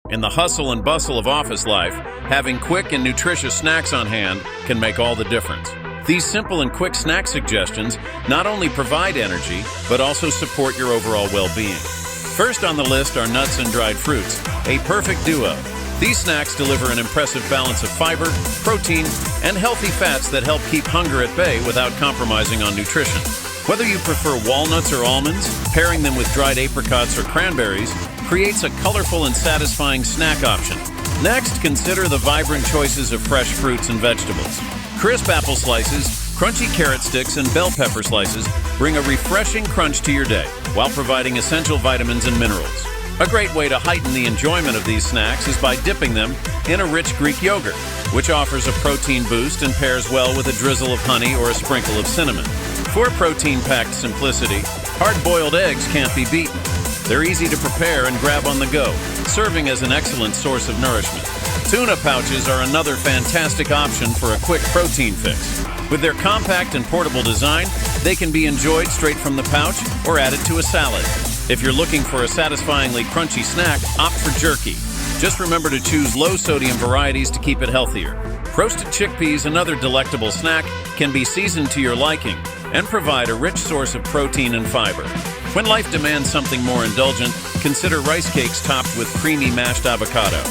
In the hustle and bustle of office life, having quick and nutritious snacks on hand can make all the difference. These simple and quick snack suggestions not only provide energy, but also support your overall well-being. First on the list are nuts and dried fruits, a perfect duo. These snacks deliver an impressive balance of fiber, protein, and healthy fats that help keep hunger at bay without compromising on nutrition. Whether you prefer walnuts or almonds, pairing them with dried apricots or cranberries creates a colorful and satisfying snack option. Next, consider the vibrant choices of fresh fruits and vegetables. Crisp apple slices, crunchy carrot sticks, and bell pepper slices bring a refreshing crunch to your day while providing essential vitamins and minerals. A great way to heighten the enjoyment of these snacks is by dipping them in a rich Greek yogurt, which offers a protein boost and pairs well with a drizzle of honey or a sprinkle of cinnamon. For protein-packed simplicity, hard-boiled eggs can't be beaten. They're easy to prepare and grab on the go, serving as an excellent source of nourishment. Tuna pouches are another fantastic option for a quick protein fix. With their compact and portable design, they can be enjoyed straight from the pouch or added to a salad. If you're looking for a satisfyingly crunchy snack, opt for jerky. Just remember to choose low-sodium varieties to keep it healthier. Roasted chickpeas, another delectable snack, can be seasoned to your liking and provide a rich source of protein and fiber. When life demands something more indulgent, consider rice cakes topped with creamy mashed avocado.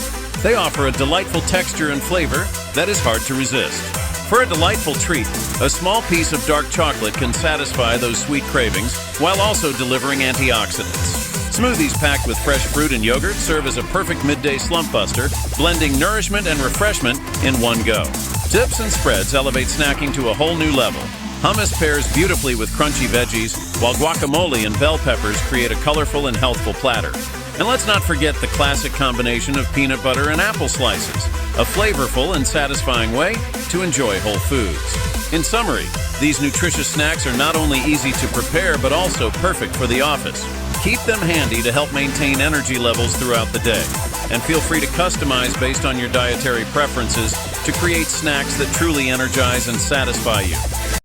They offer a delightful texture and flavor that is hard to resist. For a delightful treat, a small piece of dark chocolate can satisfy those sweet cravings while also delivering antioxidants. Smoothies packed with fresh fruit and yogurt serve as a perfect midday slump buster, blending nourishment and refreshment in one go. Dips and spreads elevate snacking to a whole new level. Hummus pairs beautifully with crunchy veggies, while guacamole and bell peppers create a colorful and healthful platter. And let's not forget the classic combination of peanut butter and apple slices, a flavorful and satisfying way to enjoy whole foods. In summary, these nutritious snacks are not only easy to prepare, but also perfect for the office. Keep them handy to help maintain energy levels throughout the day. And feel free to customize based on your dietary preferences to create snacks that truly energize and satisfy you.